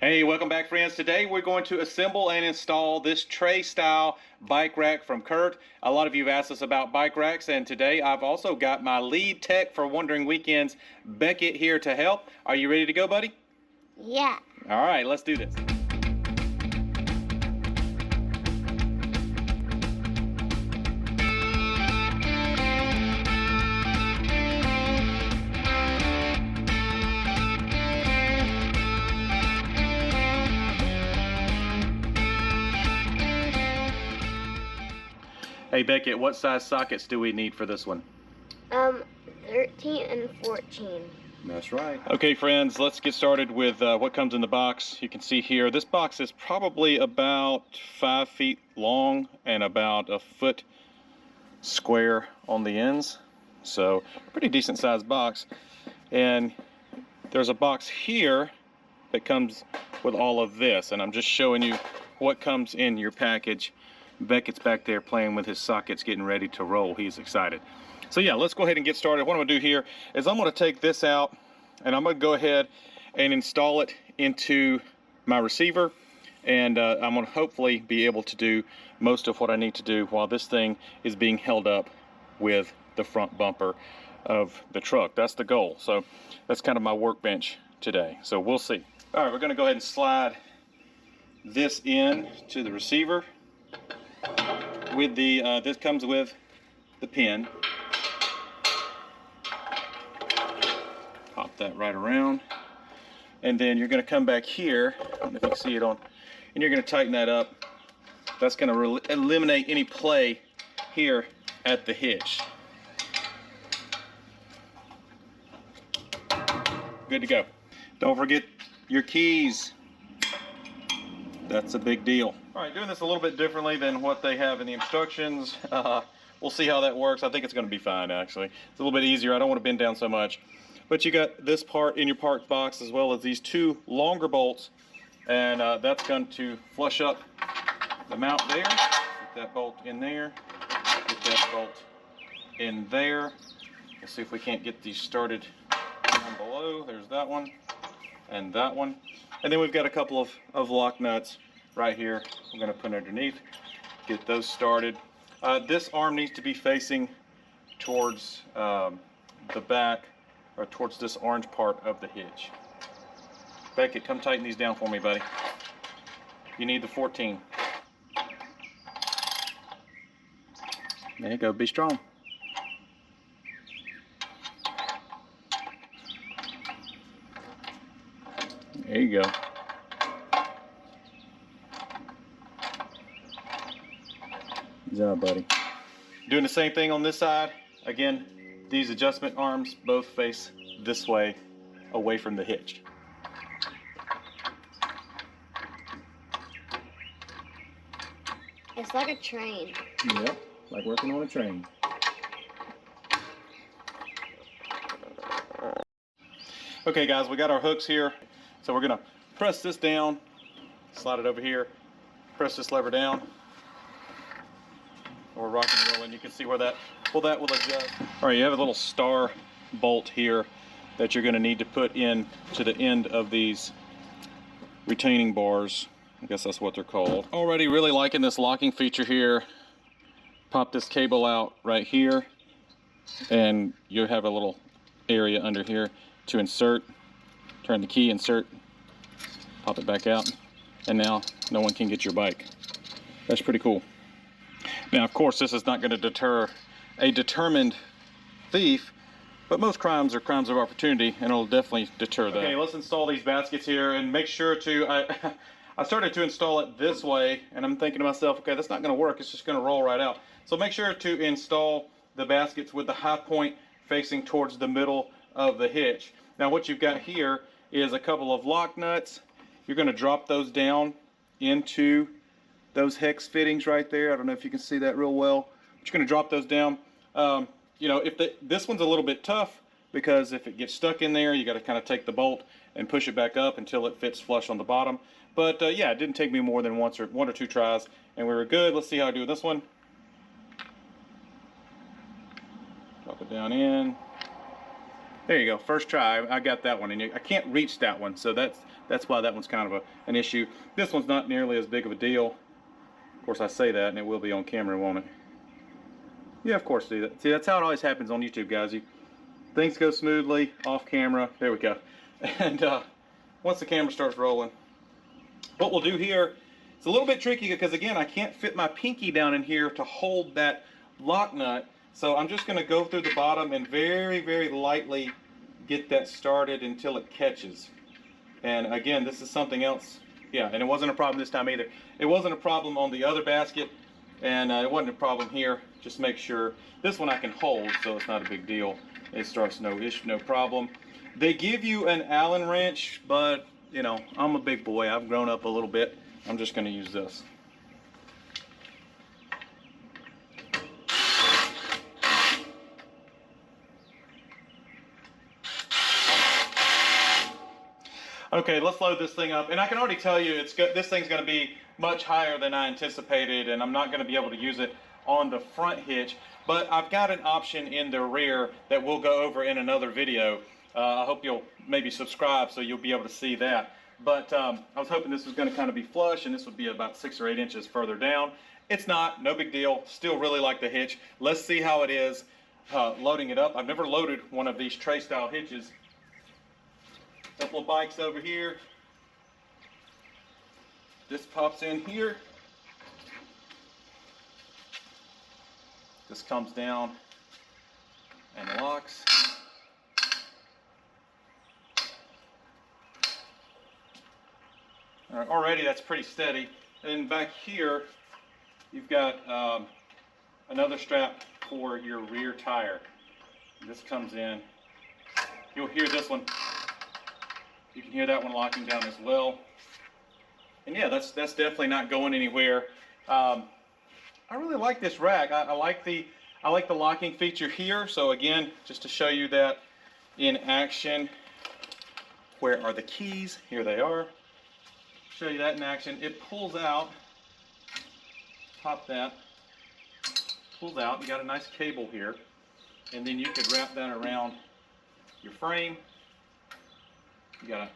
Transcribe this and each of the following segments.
Hey, welcome back, friends. Today we're going to assemble and install this tray style bike rack from CURT. A lot of you have asked us about bike racks, and today I've also got my lead tech for Wandering Weekends, Beckett, here to help. Are you ready to go, buddy? Yeah. All right, let's do this. Hey, Beckett, what size sockets do we need for this one? 13 and 14. That's right. Okay, friends, let's get started with what comes in the box. You can see here, this box is probably about 5 feet long and about a foot square on the ends. So, pretty decent sized box. And there's a box here that comes with all of this, and I'm just showing you what comes in your package. Beckett's back there playing with his sockets, getting ready to roll. He's excited. So yeah, let's go ahead and get started. What I'm gonna do here is I'm gonna take this out and I'm gonna go ahead and install it into my receiver, and I'm gonna hopefully be able to do most of what I need to do while this thing is being held up with the front bumper of the truck. That's the goal. So that's kind of my workbench today. So we'll see. All right, we're gonna go ahead and slide this in to the receiver. With the this comes with the pin. Pop that right around, and then you're going to come back here. I don't know if you can see it on, and you're going to tighten that up. That's going to eliminate any play here at the hitch. Good to go. Don't forget your keys. That's a big deal. All right, doing this a little bit differently than what they have in the instructions. We'll see how that works. I think it's going to be fine, actually. It's a little bit easier. I don't want to bend down so much. But you got this part in your part box, as well as these two longer bolts, and that's going to flush up the mount there. Get that bolt in there. Get that bolt in there. Let's see if we can't get these started down below. There's that one and that one. And then we've got a couple of lock nuts right here. We're going to put underneath, get those started. This arm needs to be facing towards the back, or towards this orange part of the hitch. Beckett, come tighten these down for me, buddy. You need the 14. There you go, be strong. There you go. Good job, buddy. Doing the same thing on this side. Again, these adjustment arms both face this way, away from the hitch. It's like a train. Yep, like working on a train. Okay, guys, we got our hooks here. So we're gonna press this down, slide it over here, press this lever down. We're rocking and rolling. You can see where that will adjust. All right, you have a little star bolt here that you're going to need to put in to the end of these retaining bars. I guess that's what they're called. Already really liking this locking feature here. Pop this cable out right here, and you have a little area under here to insert. Turn the key, insert, pop it back out, and now no one can get your bike. That's pretty cool. Now, of course, this is not going to deter a determined thief, but most crimes are crimes of opportunity, and it'll definitely deter that. Okay, let's install these baskets here, and make sure to, I started to install it this way, and I'm thinking to myself, okay, that's not going to work. It's just going to roll right out. So make sure to install the baskets with the high point facing towards the middle of the hitch. Now, what you've got here is a couple of lock nuts. You're going to drop those down into those hex fittings right there. I don't know if you can see that real well. But you're going to drop those down. You know, if this one's a little bit tough, because if it gets stuck in there, you got to kind of take the bolt and push it back up until it fits flush on the bottom. But yeah, it didn't take me more than one or two tries, and we were good. Let's see how I do with this one. Drop it down in. There you go, first try. I got that one, and I can't reach that one, so that's that's why that one's kind of an issue. This one's not nearly as big of a deal. Of course, I say that, and it will be on camera, won't it? Yeah, of course, do that. See, that's how it always happens on YouTube, guys. Things go smoothly off camera. There we go. And once the camera starts rolling, what we'll do here, it's a little bit tricky because, again, I can't fit my pinky down in here to hold that lock nut. So I'm just going to go through the bottom and very, very lightly get that started until it catches. And again, this is something else. Yeah, and it wasn't a problem this time either. It wasn't a problem on the other basket, and it wasn't a problem here. Just make sure this one I can hold, so it's not a big deal. It starts no problem. They give you an Allen wrench, but you know, I'm a big boy. I've grown up a little bit. I'm just going to use this. Okay, let's load this thing up. And I can already tell you, this thing's going to be much higher than I anticipated, and I'm not going to be able to use it on the front hitch. But I've got an option in the rear that we'll go over in another video. I hope you'll maybe subscribe so you'll be able to see that. But I was hoping this was going to kind of be flush, and this would be about 6 or 8 inches further down. It's not, no big deal. Still really like the hitch. Let's see how it is loading it up. I've never loaded one of these tray style hitches. Couple of bikes over here. This pops in here. This comes down and locks. All right, already that's pretty steady. And back here, you've got another strap for your rear tire. This comes in. You'll hear this one. You can hear that one locking down as well. And yeah, that's definitely not going anywhere. I really like this rack. I like the locking feature here. So again, just to show you that in action, where are the keys? Here they are. Show you that in action. It pulls out. Pop that. Pulls out. You got a nice cable here, and then you could wrap that around your frame. You got a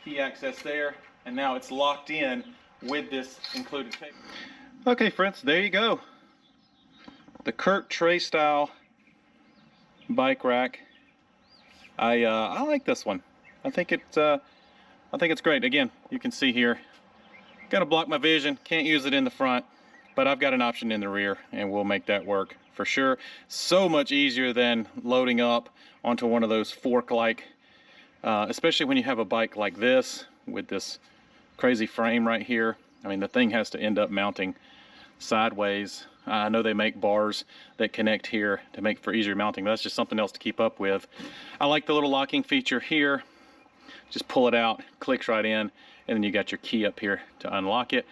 key access there, and now it's locked in with this included cable. Okay, friends, there you go. The CURT tray style bike rack. I like this one. I think it's great. Again, you can see here, gotta block my vision. Can't use it in the front, but I've got an option in the rear, and we'll make that work for sure. So much easier than loading up onto one of those fork-like. Especially when you have a bike like this with this crazy frame right here. I mean, the thing has to end up mounting sideways. I know they make bars that connect here to make for easier mounting, but that's just something else to keep up with. I like the little locking feature here. Just pull it out, clicks right in, and then you got your key up here to unlock it.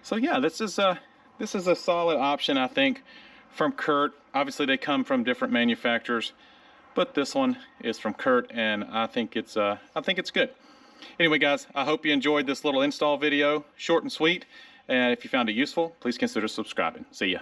So yeah, this is a solid option, I think, from CURT. Obviously, they come from different manufacturers, but this one is from CURT, and I think it's good. Anyway, guys, I hope you enjoyed this little install video, short and sweet. And if you found it useful, please consider subscribing. See ya.